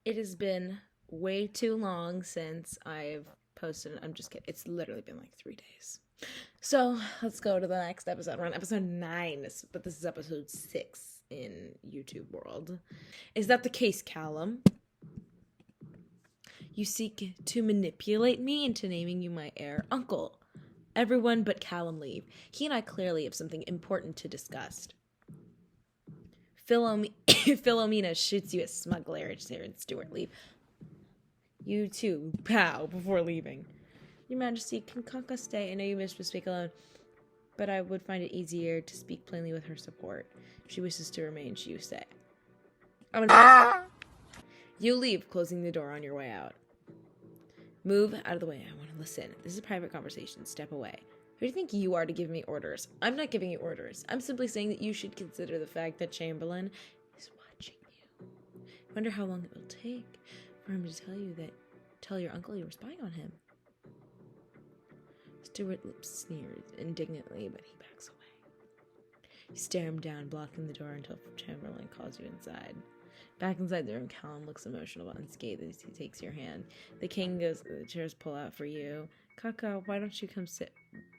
It has been way too long since I've posted. I'm just kidding. It's literally been like 3 days. So let's go to the next episode. We're on episode 9, but this is episode 6 in YouTube world. Is that the case, Callum? You seek to manipulate me into naming you my heir uncle. Everyone but Callum leave. He and I clearly have something important to discuss. Philomena shoots you at smug glare at Sarah and Stuart leave. You too bow before leaving. Your Majesty, can Kaka stay? I know you wish to speak alone, but I would find it easier to speak plainly with her support. If she wishes to remain, she will stay. You leave, closing the door on your way out. Move out of the way. I want to listen. This is a private conversation. Step away. Who do you think you are to give me orders? I'm not giving you orders. I'm simply saying that you should consider the fact that Chamberlain is watching you. I wonder how long it will take for him to tell your uncle you were spying on him. Stuart lips sneers indignantly, but he backs away. You stare him down, blocking the door until Chamberlain calls you inside. Back inside the room, Callum looks emotional but unscathed as he takes your hand. The king goes, the chairs pull out for you. Kaka, why don't you come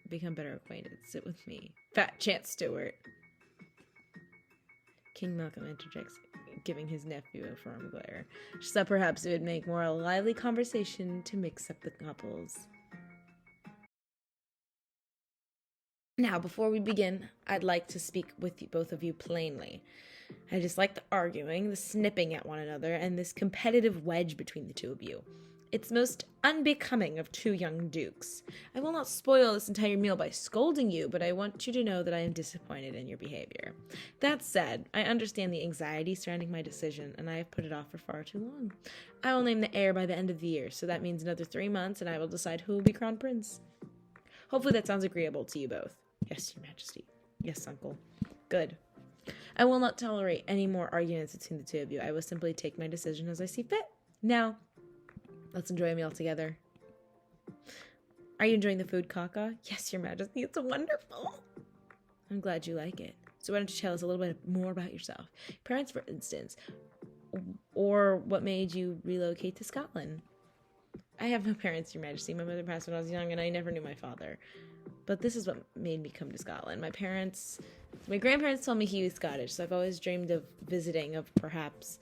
become better acquainted? Sit with me. Fat chance, Stuart. King Malcolm interjects, giving his nephew a firm glare. She thought perhaps it would make more a lively conversation to mix up the couples. Now, before we begin, I'd like to speak with both of you plainly. I dislike the arguing, the snipping at one another, and this competitive wedge between the two of you. It's most unbecoming of two young dukes. I will not spoil this entire meal by scolding you, but I want you to know that I am disappointed in your behavior. That said, I understand the anxiety surrounding my decision, and I have put it off for far too long. I will name the heir by the end of the year, so that means another 3 months, and I will decide who will be crowned prince. Hopefully that sounds agreeable to you both. Yes, Your Majesty. Yes, Uncle. Good. I will not tolerate any more arguments between the two of you. I will simply take my decision as I see fit. Now, let's enjoy a meal together. Are you enjoying the food, Kaka? Yes, Your Majesty. It's wonderful. I'm glad you like it. So why don't you tell us a little bit more about yourself? Parents, for instance. Or what made you relocate to Scotland? I have no parents, Your Majesty. My mother passed when I was young, and I never knew my father. But this is what made me come to Scotland. My grandparents told me he was Scottish, so I've always dreamed of visiting, of perhaps...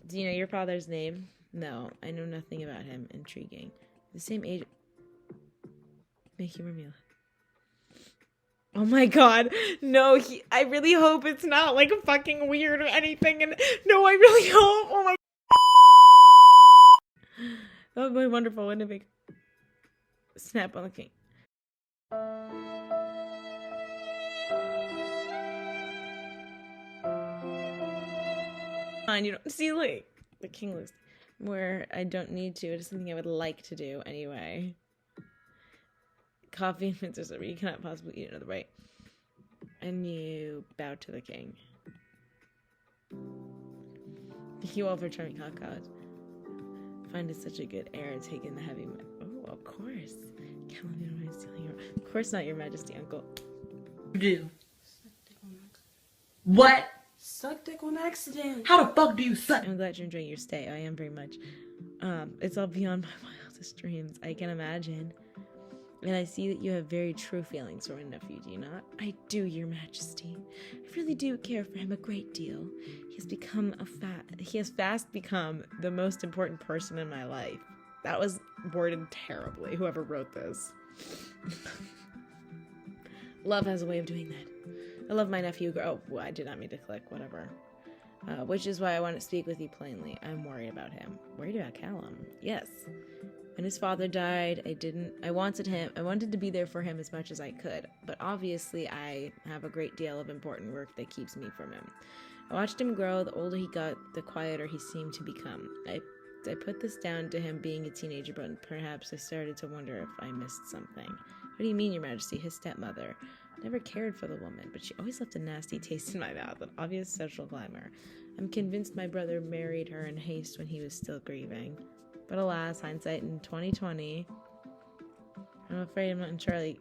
Do you know your father's name? No, I know nothing about him. Intriguing. The same age... Make your meal. Oh my god. No, I really hope it's not like fucking weird or anything. And no, I really hope. Oh my... That would be wonderful, wouldn't it be? Snap on the king. You don't see, like, the king looks where I don't need to. It is something I would like to do anyway. Coffee and mince are you cannot possibly eat another bite. And you bow to the king. Thank you all for trying Kaka. Find it such a good air taking the heavy. Oh, of course. Can't let me stealing your. Of course not, Your Majesty, Uncle. Do. What? Suck dick on accident. How the fuck do you suck? I'm glad you're enjoying your stay. I am very much. It's all beyond my wildest dreams. I can imagine. And I see that you have very true feelings for my nephew, do you not? I do, Your Majesty. I really do care for him a great deal. He has fast become the most important person in my life. That was worded terribly, whoever wrote this. Love has a way of doing that. I love my nephew. Oh, well, I did not mean to click, whatever. Which is why I want to speak with you plainly. I'm worried about him. Worried about Callum? Yes. When his father died, I wanted to be there for him as much as I could, but obviously I have a great deal of important work that keeps me from him. I watched him grow. The older he got, the quieter he seemed to become. I put this down to him being a teenager, but perhaps I started to wonder if I missed something. What do you mean, Your Majesty? His stepmother never cared for the woman, but she always left a nasty taste in my mouth, an obvious social glamour. I'm convinced my brother married her in haste when he was still grieving. But alas, hindsight in 2020. I'm afraid I'm not entirely...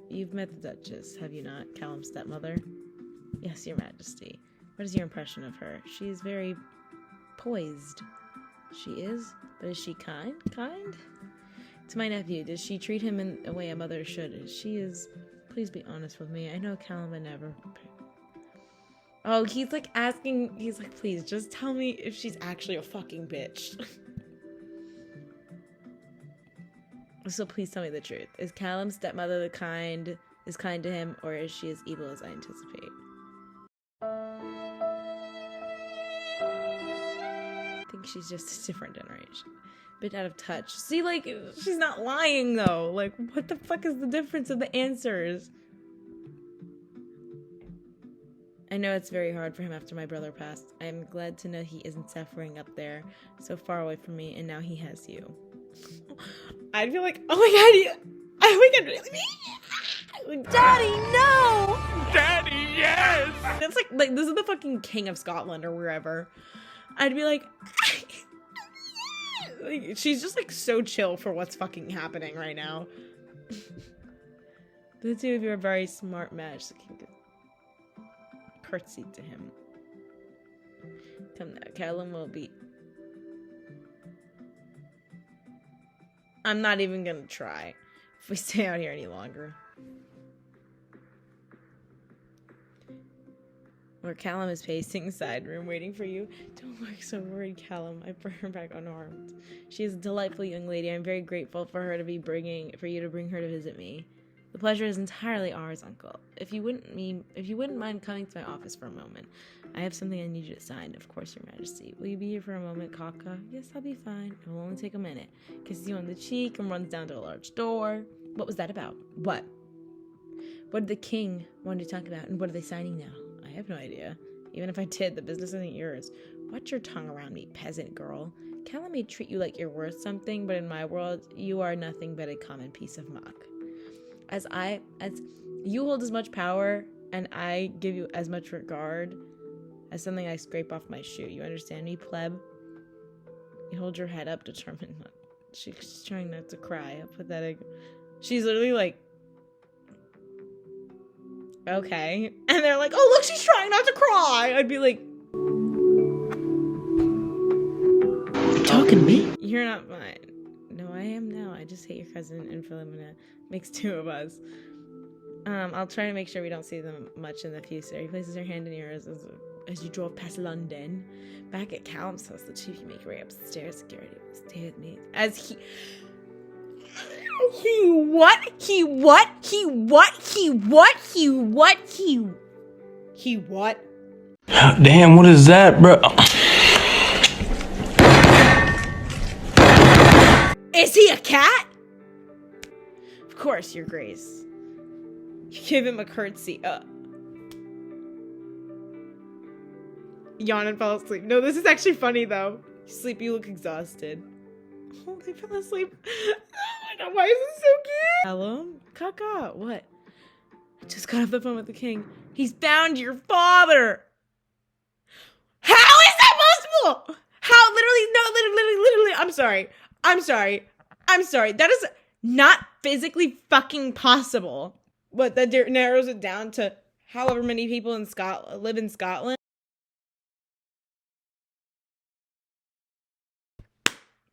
You've met the Duchess, have you not? Callum's stepmother? Yes, Your Majesty. What is your impression of her? She is very poised. She is, but is she kind? Kind? To my nephew, does she treat him in a way a mother should? She is. Please be honest with me. I know Callum would never. Oh, he's like asking. He's like, please, just tell me if she's actually a fucking bitch. So please tell me the truth. Is Callum's stepmother kind to him, or is she as evil as I anticipate? I think she's just a different generation. Bit out of touch. See, like, she's not lying, though. Like, what the fuck is the difference of the answers? I know it's very hard for him after my brother passed. I am glad to know he isn't suffering up there, so far away from me, and now he has you. I'd be like, oh my god, really? Daddy, no! Daddy, yes! It's like this is the fucking king of Scotland or wherever. I'd be like, like, she's just like so chill for what's fucking happening right now. The two of you are a very smart match. So curtsy to him. Come now, Callum will be. I'm not even gonna try if we stay out here any longer. Where Callum is pacing side room waiting for you. Don't look so worried, Callum. I brought her back unharmed. She is a delightful young lady. I'm very grateful for you to bring her to visit me. The pleasure is entirely ours, Uncle. If you wouldn't mind coming to my office for a moment. I have something I need you to sign, of course, Your Majesty. Will you be here for a moment, Kaka? Yes, I'll be fine. It will only take a minute. Kisses you on the cheek and runs down to a large door. What was that about? What? What did the king want to talk about, and what are they signing now? I have no idea. Even if I did, the business isn't yours. Watch your tongue around me, peasant girl. Callum may treat you like you're worth something, but in my world, you are nothing but a common piece of muck. As you hold as much power, and I give you as much regard as something I scrape off my shoe. You understand me, pleb? You hold your head up, determined not. She's trying not to cry. How pathetic. She's literally like, okay. And they're like, oh, look, she's trying not to cry. I'd be like, You talking to me? you're not mine. No, I am now. I just hate your cousin and Philomena. Makes two of us. I'll try to make sure we don't see them much in the future. He places her hand in yours as you drove past London. Back at Callum's house, the two of you make your way upstairs. Security will stay with me. As he what? Damn, what is that, bro? Is he a cat? Of course, Your Grace. You give him a curtsy. Yawn and fell asleep. No, this is actually funny though. You sleep, you look exhausted. Oh, they fell asleep. Oh my god, why is this so cute? Hello? Kaka, what? I just got off the phone with the king. He's found your father! How is that possible? How? Literally, I'm sorry. That is not physically fucking possible. But that narrows it down to however many people in Scotland live in Scotland.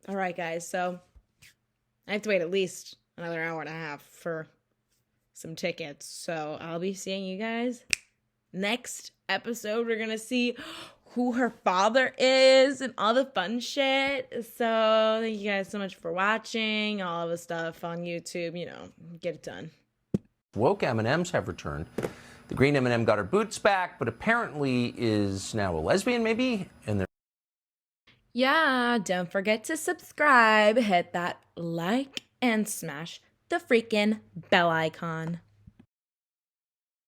All right, guys. So I have to wait at least another hour and a half for some tickets. So I'll be seeing you guys next episode. We're gonna see who her father is and all the fun shit. So thank you guys so much for watching all of the stuff on YouTube. You know, get it done. Woke M&Ms have returned. The green M&M got her boots back, but apparently is now a lesbian, maybe? And Yeah, don't forget to subscribe, hit that like, and smash the freaking bell icon.